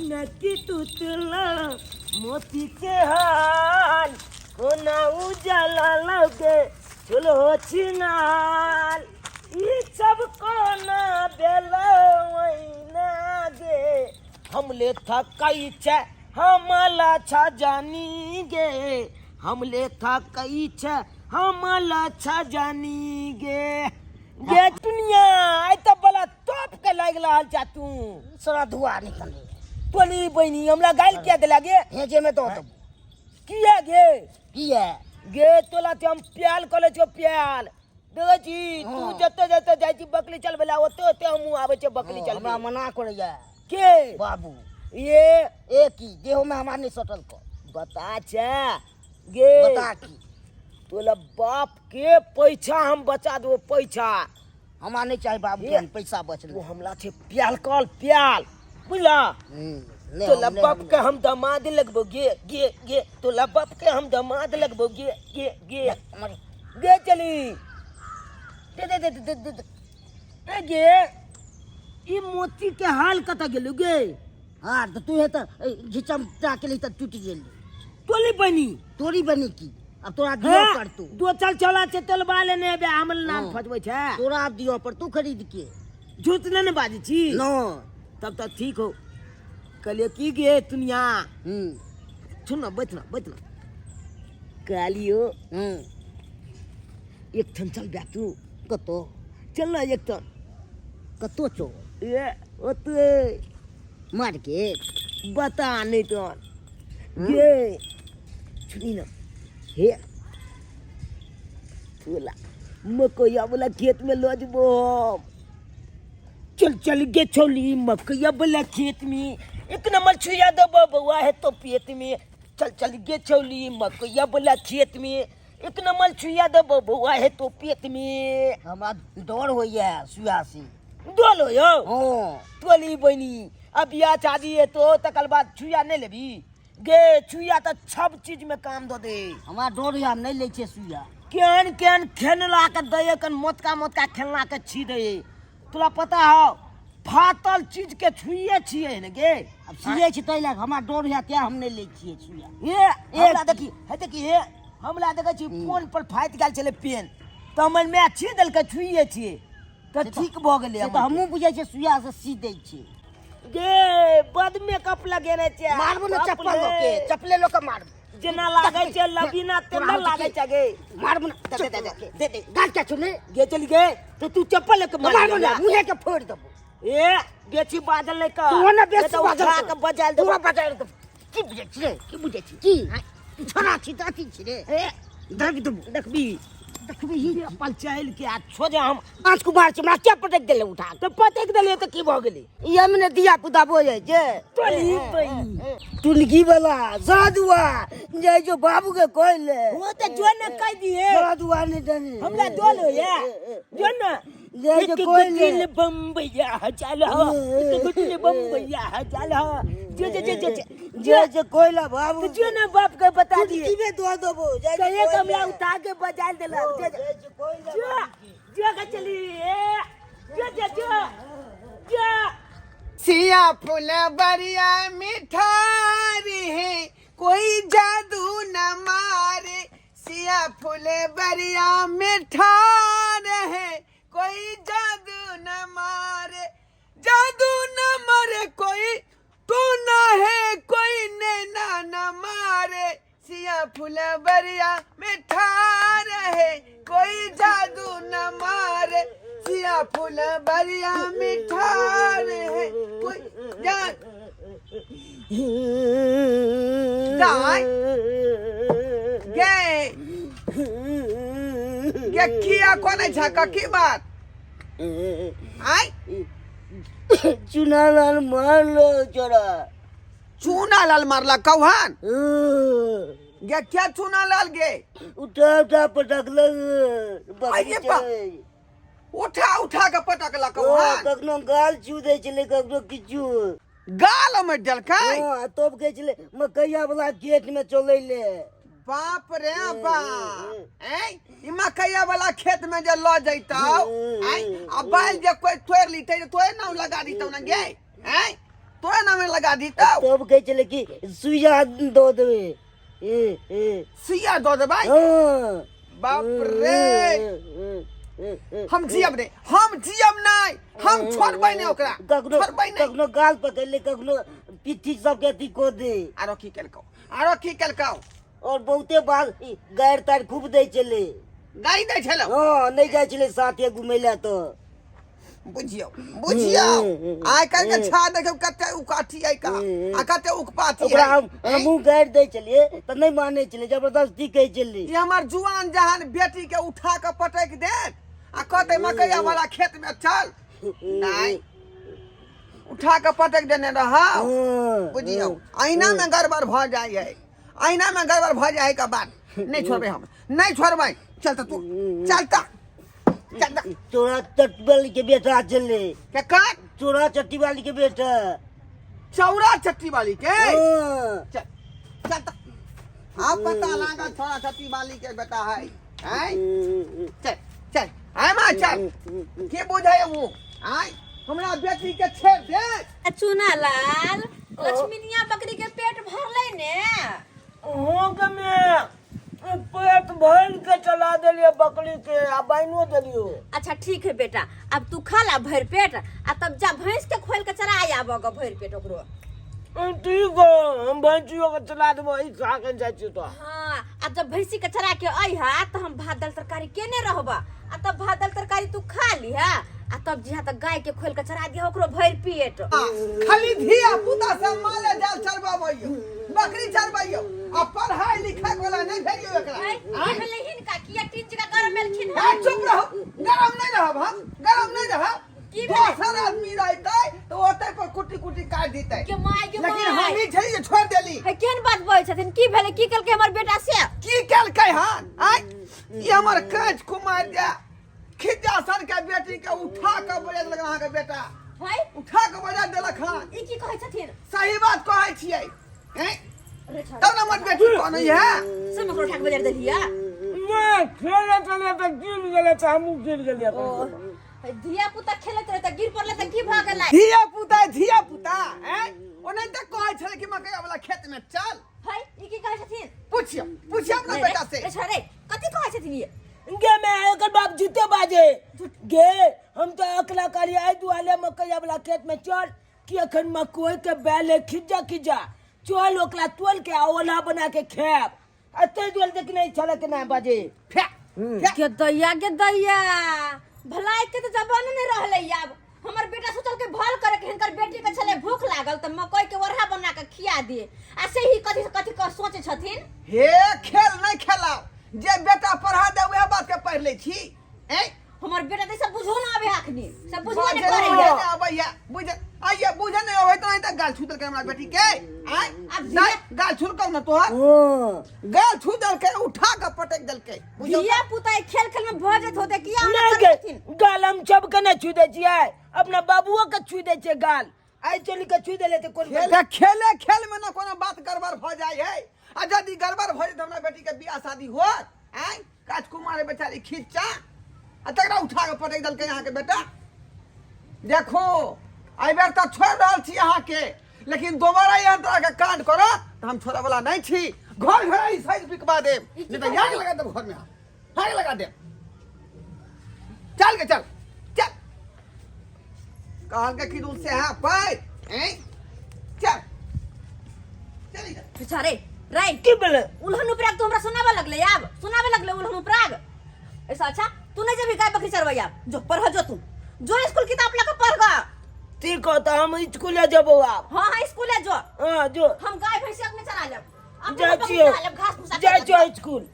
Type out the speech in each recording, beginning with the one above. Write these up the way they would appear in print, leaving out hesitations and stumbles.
नकी तुतला मोती के हाल कोना उजाला लगे चलो छिनाल ई सब कोना बेला वैना गे हमले थकाई छे हमला छा जानी गे हमले थकाई छे हमला छा जानी गे गे दुनिया आई त बला तोप के लागला हाल जा तू सारा धुआं निकले तोली बहनी हमरा गाइल क्या दिला गे हेजे में तो किया गे किया गे तोला ते हम प्याल कले छो प्याल देखै छी तू जते जते जाई छी बकली चलबेला ओते ओते हम आबै छै बकली चलबे हमरा मना करे जा के बाबू ये ए की देहो में हमार नहीं सटल को बता छे गे बता की तोला बाप के पैसा हम बचा दो पैसा हमार नहीं चाहिए बाबू के पैसा बच वो हमला छे प्याल कल प्याल बुझला तोला बाप के हम दामाद लगबो गे गे गे तोला बाप के हम दामाद लगबो गे गे गे गे चली दे दे दे दे दे ए गे ई मोती के हाल कता गेलु गे हां तो तू है तो घिचम के लिए तो टूट गेल तोली बनी तोरी बनी की अब तोरा दियो पर तू दो चल चला से तलबा लेने बे हमल नाम फटबै छै तोरा अब दियो पर तू खरीद के झूठ न बाजी छी नो तब तक ठीक हो कलियो की गे दुनिया सुन ना बैठना कालियो एक ठन चल बे तू कतो चल ना एक ठन कतो चो ए ओते मार के बता नहीं तो गे सुनी ना हे तोला मकैया वाला खेत में लो जबो चल चल गे छोली मकैया वाला खेत में एक नंबर छुया दो बउआ है तो पेट में चल चल गे छोली मकैया वाला खेत में एक नंबर छुया दो बउआ है तो पेट में हमरा डर होइया सुया से डोलो यो हां तोली बनी अब या शादी है तो तकल बाद छुया नहीं लेबी गे छुया तो सब चीज में काम दो दे हमरा डर या नहीं ले छे सुया केन केन खेलला के दे कन मोटका खेलना के छी दे तोरा पता हो फाटल चीज के छुइए छिए ने गे अब छिए छी तै लाग हमरा डर या त्या हम नहीं ले छिए सुया ये हमरा देखी हे हमरा देखै छी फोन पर फाइट गेल छले पेन त हमर मैं छी दल के छुइए छिए त ठीक भ गेलै तो हमहु बुझै छे सुया से सी दै छे गे बद मेकअप लगेने छे मारबो न चप्पल लो के मारबो जेना लागे छे लबीना तेना लागे छे गे मारबो न दे गाल क्या छुने गे चल गे तो तू चप्पल के मारबो न मुहे के फोड़ देबो ए बेची बादल नहीं का तू न बेची बादल के बजाल दे तू बजाल दे की बुझे छी की छोरा छी ताती छी रे ए देखबी ही अपन चल के आ सोजा हम आज कुमार छी हमरा क्या पटक देले उठा तो पटक देले तो की भ गेलै ये मने दिया पुता बो जाय छे तोली बई टुनगी वाला जादुआ जय जो बाबू के कहले वो तो जो न कह दिए जादुआ ने दने हमरा दोलो या जो न जय जो कहले बम्बैया चल हो गुटले बम्बैया चल हो जे कोइला बाबू जो न बाप के बता दिए किबे दो देबो जय कमला उठा के बजाल देला जो के चली जो सिया फूल बरिया मिठारी है कोई जादू न मारे सिया फूल बरिया मिठार है कोई जादू न मारे कोई तू न है कोई नैना न मारे सिया फूल बरिया मिठार है कोई जादू न मारे सिया फूल बरिया मिठार है कोई गे किया कोने झका की बात आई चुना लाल मार लो चोरा चूना लाल मारला कौहान गे क्या चूना लाल गे उठा पटक लग उठा के पटकला कौहान कखनो गाल छू दे छले कखनो किछु गाल में डलकाई हां तब कहे छले मकैया वाला खेत में चले ले बाप रे बाप ई मकैया वाला खेत में जे ल जइतौ आ बैल जे कोई तोड़ लीते तोए नाम लगा दीतौ ना गे तो नाम लगा दी तब तब कहे चले कि सुइया दो देवे सुइया दो दे भाई हाँ बाप रे हम जियब नहीं हम छोड़बै नहीं ओकरा कखनो छोड़बै नहीं कखनो गाल पकड़ ले कखनो पिट्ठी सब के अथी को दे आरो की केलकौ और बहुते बार गायर तार खूब दे चले गाड़ी दै छलो हाँ नहीं जाए चले साथे घूमे ला तो बुझियो आइ काल्हि के छा देखो कते उकाठी आई का आ कते उकपाती ओकरा हमहू गायर दे चलिए तो नहीं माने चले जबरदस्ती कहे चले ये हमर जुआन जहान बेटी के उठा के पटक दे आ कहते मकैया वाला खेत में चल नहीं उठा के पटक देने रहा बुझियो आईना में गड़बड़ भ जाय है आईना में गड़बड़ भ जाय के बाद नहीं छोड़बै हम नहीं छोड़बै चलता तू चलता चोरा चट्टी वाली के बेटा चले के कर चोरा चट्टी वाली के बेटा चौरा चट्टी वाली के हाँ। चल चलता अब पता लगा चौरा चट्टी वाली के बेटा है चल चल आय मां चल के बुझाय वो आय हमरा बेटी के छेड़ दे चुना लाल लक्ष्मीनिया बकरी के पेट भरले ने हो गमे पेट भर के चला देलिए बकरी के आ बाइनो देलियो अच्छा ठीक है बेटा अब तू खा ला भर पेट आ तब जा भैंस के खोल के चरा आब भर पेट ओकरो ठीक है हम भैंसियों के चला देबो ई खा के जाय छी तो हाँ अब जब भैंसी के चरा के अइहा तो हम भात दाल तरकारी केने रहबा आ तब भात दाल तरकारी तू खा लिहा आ तब जिहा तक गाय के खोल के चरा दिया ओकरो भर पेट खाली धिया पुता से माले जाल चरबाबइयो बकरी चरबाइयो आ पढ़ाई लिखाई वाला नहीं भेजियो एकरा आ भेलहिन का किया तीन जगह गरम मेलखिन ए चुप रहो गरम नहीं रहब हम गरम नहीं रहब की दोसर आदमी रहतै तो ओते पर कुटी कुटी काट देतै के माय के लेकिन हम माय ही छली जे छोड़ देली है केन बात बोलै छथिन की भेले की कल के हमर बेटा से की केलकै हन आय ई हमर काज कुमार जा खिजा सर के बेटी के उठा के बजा देलक अहाँ के बेटा है उठा के बजा देलक हन ई की कहै छथिन सही बात कहै छियै हैं अरे छा तब न हमर बेटी कोन है से मकरो ठाक बजार देलिया मैं खेले चले तो गिर गेले तो हमहू गिर गेलिए है धिया पुता खेलत रहे त गिर पड़ले त की भ गेलै धिया पुता हैं ओने तक कहै छले कि मकैया वाला खेत में चल है ई की कहै छथिन पूछियो अपना बेटा से रे छरे कथि कहै छथिन ये गे मैं एकर बाप जूते बाजे गे हम तो अकला करी आई दुआले मकैया वाला खेत में चल कि अखन मकोई के बैले खिजा चल ओकला तोल के ओला बना के खेब अते दुआल देख नहीं छले के ना बाजे के दैया भलाई के तो जबान नहीं रहले अब हमर बेटा सोचल के भल करे के हिनकर बेटी के छले भूख लागल त मकई के वरहा बना के खिया दिए आ से ही कथि सोचे छथिन हे खेल नहीं खेलाओ जे बेटा पढ़ा दे वह बात के पढ़ ले छी हैं हमर बेटा त सब बुझो ना आबे अखनी सब बुझो बुझे ना नहीं करे आबैया बुझे नहीं आबै तो नहीं तक गाल छूदल के हमरा बेटी के आय नहीं गाल छूलकौ न तोहर गाल छूदल के उठा के पटक देल के धिया पुता खेल में भजत होते किया नहीं गे गाल हम सब के ना छू दे छियै अपना बाबुओ के छू दे छै गाल आई चली के छू देले त कोन खेल में ना कोनो बात गड़बड़ भ जाय है आ यदि गड़बड़ भ जाय त हमरा बेटी के बियाह शादी होत आय राजकुमार बेचारी खिच्चा आ तकरा उठा के पटक देल के यहाँ के बेटा देखो आई बेर तो छोड़ रहल छी अहाँ के लेकिन दोबारा यहाँ तरह के कांड करो तो हम छोड़े वाला नहीं छी घर घर ई साइज बिकवा देब नहीं तो आग लगा देब घर में आग लगा देब चल के चल चल कहल के कि दूर से है पैर हैं चल चली जा बेचारे राइट की बोले उल्हन उपराग तो हमरा सुनावे लगले उल्हन उपराग ऐसा अच्छा तू नहीं जब गाय बकरी चरवैया जो पढ़ जो तू जो स्कूल किताब लेकर पढ़ गा ठीक हो तो हम स्कूल जबो आप हां स्कूल है जो हां जो हम गाय भैंस अपने चरा लेब घास भूसा जा स्कूल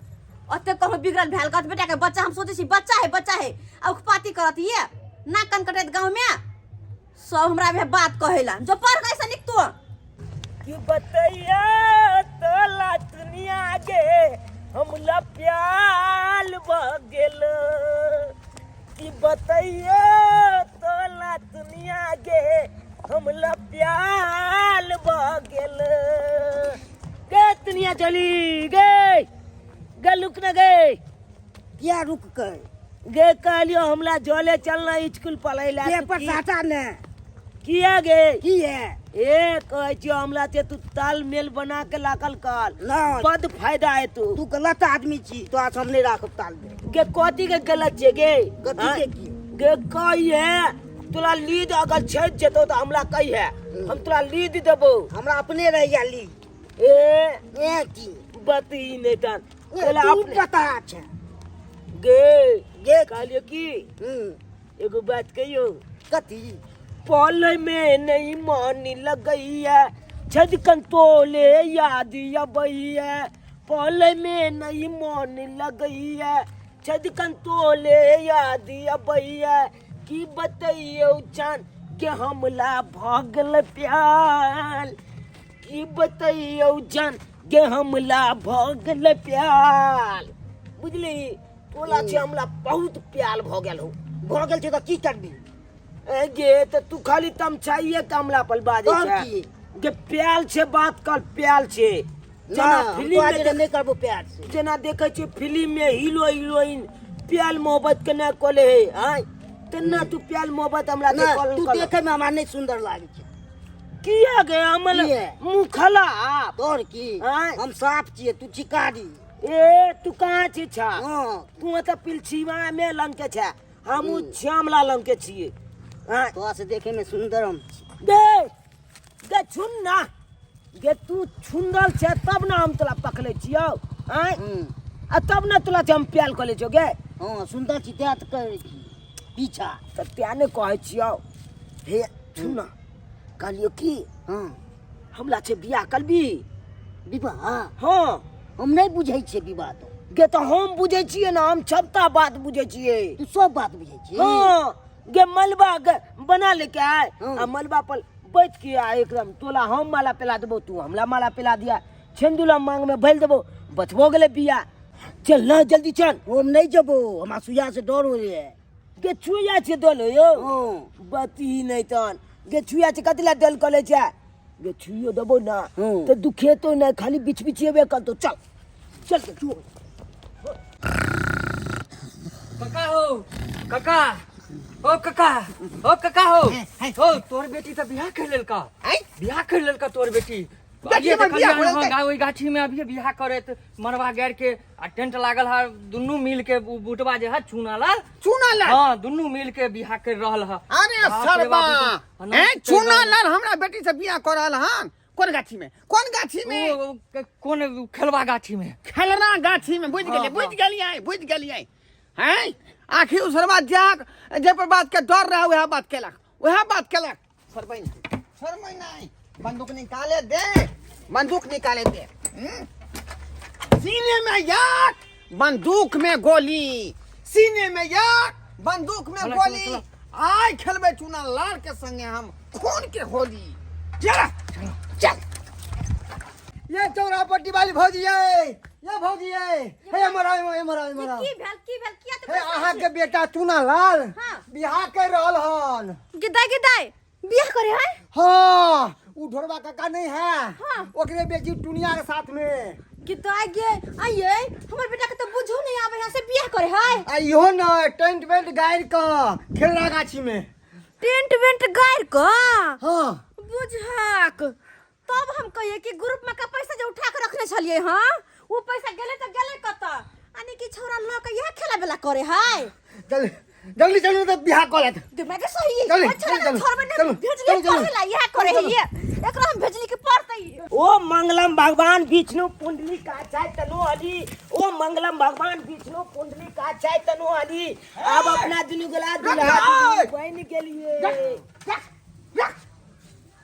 ओते कहूं बिगड़ल भेल कहत बेटा के बच्चा हम सोचे छी बच्चा है आ उखपाती करत ये ना कन कटत गांव में सब हमरा भे बात कहेला जो पढ़ कैसे निक तू कि बतैया तोला दुनिया के हमला प्याल भ गेल कि बतैया तोला दुनिया के हमला प्याल भ गेल गे दुनिया चली गे लुक न गए क्या रुक कर गे कहलियो हमला जले चलना स्कूल पढ़ैला ये पर साटा ने किया गे की है ए कहै छियो हमरा से तू तालमेल बना के लाकल काल नहीं बद फायदा है तू तू गलत आदमी छी तो आज हम नहीं राखब ताल में गे कथी के गलत छे गे कथी के की गे कही है तोरा लीड अगर छेद जेतो तो हमरा कही है हम तोरा लीड देबो हमरा अपने रह जा ली ए की बती नहीं तन तोला तोला अपने पता छै गे गे कहलियो की हम्म, एगो बात कहियो कथी पल में नहीं मान लगई है छदकन तोले याद अबई है पल में नहीं मान लगई है छदकन तोले याद अबई है की बतइयो जान के हमला भगल प्याल की बतइयो जान के हमला भगल प्याल बुझली तोला से हमला बहुत प्याल भ गेल हो भ गेल छै त की करबी ए गे तो तू खाली तमचाइए कमला पर बाजे और छै की गे प्याल से बात कर प्याल से ना जना तो फिल्म आज में नहीं करबो प्यार से जना देखे छै फिल्म में हीरो हीरोइन प्याल मोहब्बत के ना कोले है आय तना तू प्याल मोहब्बत हमरा से ना कॉल तू कर देखे में हमरा नहीं सुंदर लागे छै किया गे हमल किया? मुंह खराब और की आय? हम साफ छिए तू चिकारी ए तू कहाँ छी छा हां तू तो पिलछीवा में लंग के छा हम श्यामला लंग के छिए आय तो से देखे में सुंदर हम गे गे छुन ना गे तू छुंदल छे तब ना हम तोला पकड़े छियो आय आ तब ना तोला हम प्याल कर ले छो गे हां सुंदर छी त्यात करे छी पीछा त त्या ने कहै छियो हे छुन ना कहलियो की हां हमला छे बियाह करबी विवाह हां हम नहीं बुझै छिए विवाह तो गे तो हम बुझे छिए ना हम छपता बात बुझे छिए तू सब बात बुझै छी हां गे मलबा गे बना लेके आए हाँ। आ मलबा पर बैठ के आ एकदम तोला हम माला पिला देबो तू हमला माला पिला दिया छेंदुला मांग में भइल देबो बचबो गेले बिया चल ना जल्दी चल हम नहीं जबो हमरा सुया से डर हो रे गे छुया छे दोलो यो हां बती नहीं तन गे छुया छे कतिला दल कले छे गे छुयो देबो ना हाँ। तो दुखे तो नहीं खाली बिच बिचेबे कर तो चल चल के छुओ काका हो काका ओ काका ओ काका हो हो तोर बेटी तो बियाह कर लेल का बियाह कर लेल का तोर बेटी गाछी में बियाह करल का? ओई गाछी में अभी बियाह करे त मरवा गैर के आ टेंट लागल है दुन्नु मिल के बुटवा जे है चूना लाल चूना लाल हां दुन्नु मिल के बियाह कर रहल है अरे बाप रे सरबा बाप, ई तो ए अनंत चूना चल लाल हमरा बेटी से बियाह कर रहल हन कौन गाछी में कौन खेलवा गाछी में खेलना गाछी में बुझ हाँ, बुझ गेलिए हैं आखिर उसरबा जाक जे पर बात के डर रहा वह बात केलक सरबई नहीं बंदूक निकाले दे सीने में याक बंदूक में गोली सीने में याक बंदूक में चला, गोली चला, आय खेलबे चूना लाल के संगे हम खून के होली चल ये चौरापट्टी वाली भौजी ये भौजी हे हमारा की भेल किया तो हे अहाँ के बेटा चूना लाल हाँ। बियाह कर रहल हन गिदाई बियाह करे है हाँ उ ढोरबा काका नहीं है हाँ। ओकरे बेटी टुनिया के साथ में गिदाई गे आइए हमर बेटा के तो बुझो नहीं आवे यहाँ से बियाह करे है आ इहो न टेंट वेंट गाड़ का खेलना गाछी में टेंट वेंट गायर का हाँ बुझाक तब हम कहिए कि ग्रुप में का पैसा जो उठा के रखने छलिए हां वो पैसा गेले तो गेले कत आने की छोरा ल के यह खेला बेला करे है जल्दी चलो तो बियाह कर लेत दिमाग के सही चल, अच्छा चल, छोरा में चल, भेजली चल, चल। पढ़ेला यह करे है ये एकरा हम भेजली के पढ़तई ओ मंगलम भगवान विष्णु पुंडली का चाय तनु हरी ओ मंगलम भगवान विष्णु पुंडली का चाय तनु हरी अब अपना दुनु गला दुल्हा बहन के लिए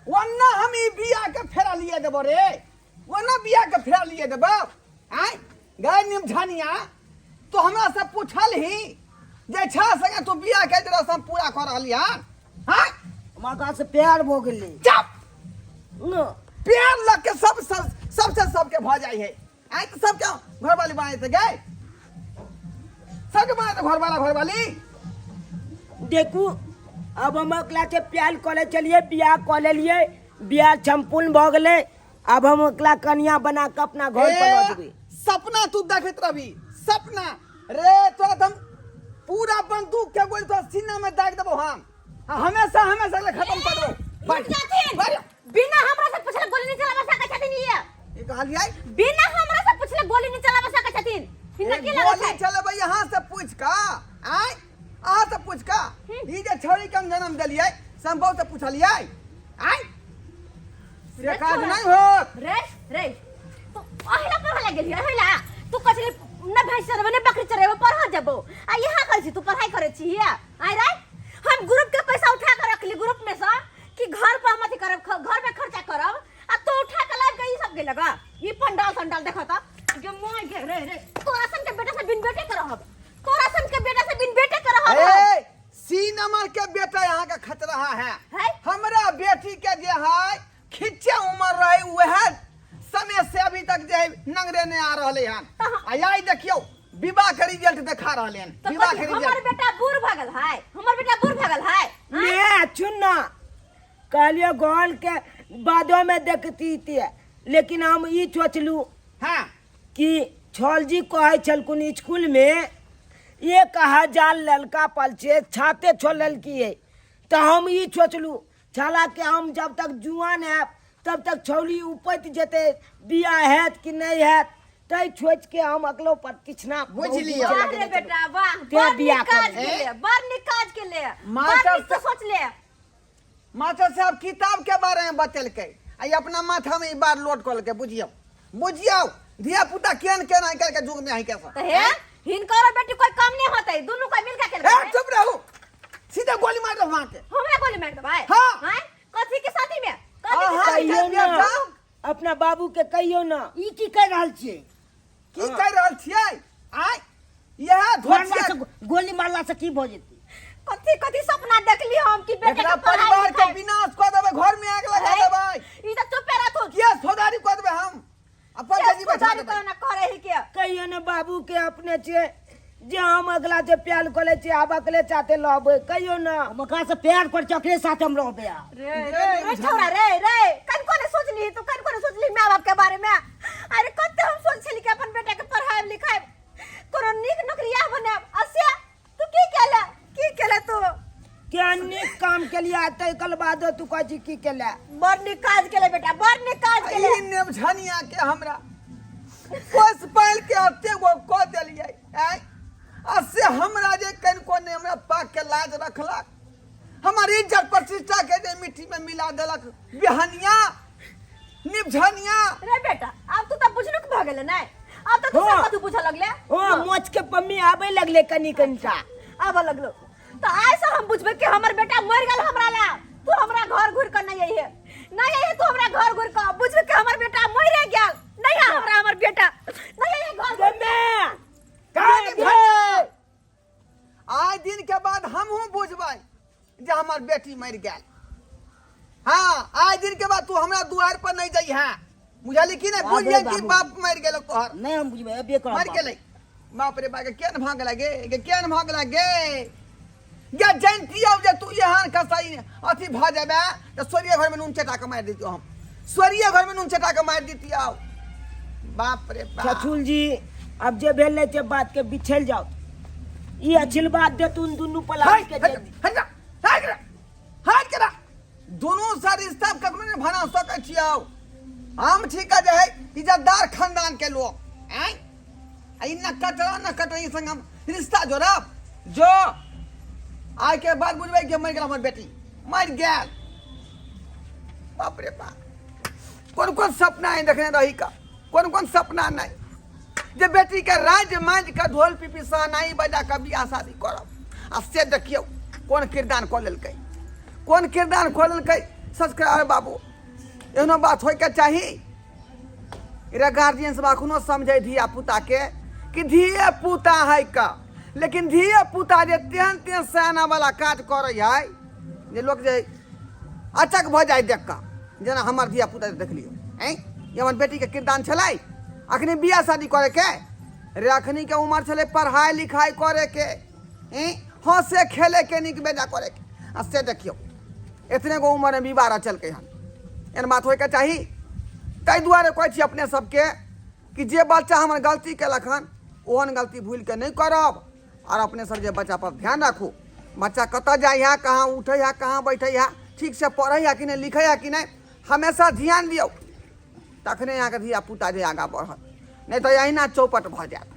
वरना हम ई बियाह के फेरा लिए देबो रे वरना बियाह के फेरा लिए देबो आय गाय निम झानिया तो हमरा से पूछल ही जे छा संगे तू बियाह के तरह हम पूरा कर रहली हन हां हमारा से प्यार हो गेले चुप न प्यार लग के सबसे सबके भ जाई है आय तो सबके घर वाली बाने से गए सबके बाने तो घर वाली देखू अब हम अकला के प्यार करे चलिए बियाह कर लेलिए बियाह संपूर्ण भ गेले अब हम अकला कन्या बना के अपना घर पर लौट गए सपना तू देखत रही सपना रे तो हम पूरा बंदूक के गोली तो सीना में दाग देबो हम हमेशा ले खत्म कर दो जाथिन बिना हमरा से पूछले गोली नहीं चलावा सकै छथिन ये ये कहलियै बिना हमरा से पूछले गोली नहीं चलावा सकै छथिन हिना की लागै गोली छै चलेबै यहाँ से पूछ का आय अहाँ से पूछ का ई जे छोरी के हम जन्म देलियै संभव से पूछलियै आय से काज नहीं होत रे रे तो अहिला पढ़ा गेली अहिला तू कचरी न भैंस चरबे न बकरी चरबे पढ़ा जबो आ यहाँ करे छी तू पढ़ाई करे छी आय रे हम ग्रुप के पैसा उठा के रखली ग्रुप में से कि घर पर हम अथी करब घर में खर्चा करब आ तो उठा के लाइब के ई सब के लगा ई पंडाल संडाल देखता जो मोय के रे रे तोरा सन के बेटा से बिन बेटे के रहब तोरा सन के बेटा से बिन बेटे के रहब ए सी नंबर के बेटा यहाँ का खत रहा है हमरा बेटी के जे है खिच्चे उम्र रहे वह समय से अभी तक जे नंगरे नहीं आ रहले हन आई देखियो विवाह के रिजल्ट दिखा रहले हन विवाह के हमर रिजल्ट बेटा बूढ़ भागल है हमर बेटा बूढ़ भागल है मैं चुनना कहलिए गोल के बादों में देखती थी लेकिन हम ई सोचलू हाँ कि छौल जी कहे छलकुन स्कूल में 1000 लड़का पल छे छाते छोड़ लड़की है तो हम ई सोचलू छला के हम जब तक जुआन है तब तक छौली उपज जेते बिया है कि नहीं है तै सोच के हम अगलो प्रतिष्ठा बुझ लियो। वाह रे बेटा वाह ते बड़ बियाह निकाज कर। के ले बड़ निकाज के ले मास्टर बड़ निक तो सोच ले मास्टर साहब किताब के बारे में बतेलकै आई अपना माथा में ई बार लोड कर के बुझियो बुझियो धिया पुता केन केन आई करके जुग में आई कैसा तो हे हिनकर बेटी कोई कम नहीं होतै दोनों कोई मिल के खेल ए चुप रहू सीधे गोली मार दो वहां के हमरा गोली मार दे भाई हाँ। हैं कथी के साथी में कथी के हाँ, साथी में? कहियो ना बेटा। अपना बाबू के कहियो ना ई की कर रहल छियै की कर रहल छियै आय यह मारला धोतिया से गोली मारला से की भ जेतै कथी कथी सपना देखली हम कि बेटे एकरा के पढ़ाई परिवार के लिखाई- विनाश कर देबै घर में आग लगा देबै ई तो चुपे रहथु किया सौदारी कर देबै हम अपन जजी बैठा दादी देबै को ना करे ही के कहियो ना बाबू के अपने छे जे हम अगला से प्यार करे छे आब अगले चाहते लबे कहियो ना हम ओकरा से प्यार कर चकरे साथ हम रहबे आ रे छोरा रे कन कोने सोचली तू कन कोने सोचली माँ बाप के बारे में अरे कते हम सोचली कि अपन बेटा के पढ़ाई लिखाई कोनो नीक नौकरिया बने असे तू की केला तू क्या निक काम के लिए आते कल बाद तू कह की केला बड़ नीक काज केले बेटा बड़ नीक काज केले ई नेमझनिया के हमरा कोस पाल के अते वो को देलियै आय असे हमरा जे कन को ने हमरा पाक के लाज रखलक हमारी इज्जत प्रतिष्ठा के जे मिट्टी में मिला देलक बिहनिया निभझनिया रे बेटा अब तू तो बुझनुक भ गेले नै अब तो तू हाँ। सब तू बुझ लगले ओ मोच के पम्मी आबे लगले कनी कनिटा अब लगलो तो ऐसा हम बुझबे कि हमर बेटा मर गेल हमरा ला तू हमरा घर घुर कर नहीं है तू हमरा घर घुर कर बुझबे कि हमर बेटा मर गेल नहीं है हमरा हमर बेटा नहीं है घर घुर मैं आज दिन के बाद हमहू बुझबै जे हमर बेटी मर गेल हाँ आज दिन के बाद तू हमरा दुआर पर नहीं जाइ है बुझली कि नहीं बुझिए कि बाप मर गेल तोहर नहीं हम बुझबे अबे कर मर गेलै बाप रे बाप केन भाग लगे केन भाग लगे या जानती हो जे तू यहाँ कसाई अथी भ जाबे तो सोरिया घर में नून चटा के मार देती हम सोरिया घर में नून चटा के मार देती आओ बाप रे बाप छछुल जी अब जे भेल जे बात के बिछल जाओ ये अच्छी बात दे तू दुनू पलाश के दे दी। हट दोनों सा रिश्ता ककरो ने बना सकै छियौ हम ठीक है जे है इज्जतदार खानदान के लोग हैं आई न कटरा संग हम रिश्ता जोड़ब जो आज के बाद बुझबै कि मर गेल हमर बेटी मर गेल बाप रे बाप कौन कौन सपना है देखने रही का कौन सपना नहीं जे बेटी के राज मांझ के ढोल पिपी सहनाई बजा के बियाह शादी करब आ से देखियो कौन किरदान कऽ लेलकै कौन किरदान कऽ लेलकै सब्सक्राइबर बाबू एहनो बात होय के चाही इरा गार्जियन सब अखनो समझे धिया पुता के कि धिया पुता है का लेकिन धिया पुता जे तेहन तेहन सयाना वाला काज करे है जे लोग जे अचक भ जाए देख का जेना हमर धिया पुता देख लियो हैं ये हमर बेटी के किरदान छलै अखनी बियाह शादी करे के रे अखनी के उम्र छलै पढ़ाई लिखाई करे के हंसे खेले के निक बेजा करे के आ से देखियो इतने गो उम्र में विवाह चलके हन एहन बात होय के चाही ताहि दुआरे कहै छी अपने सबके कि जे बच्चा हमर गलती केलक हन ओहन गलती भूल के नहीं करब और अपने सब जे बच्चा पर ध्यान राखू बच्चा कतऽ जाइ है कहाँ उठै है कहाँ बैठै है ठीक से पढ़ै है कि नहीं लिखै है कि नहीं हमेशा ध्यान दियो तखने यहाँ के धिया पुता जे आगा बढ़त नहीं तो अहिना चौपट भ जायत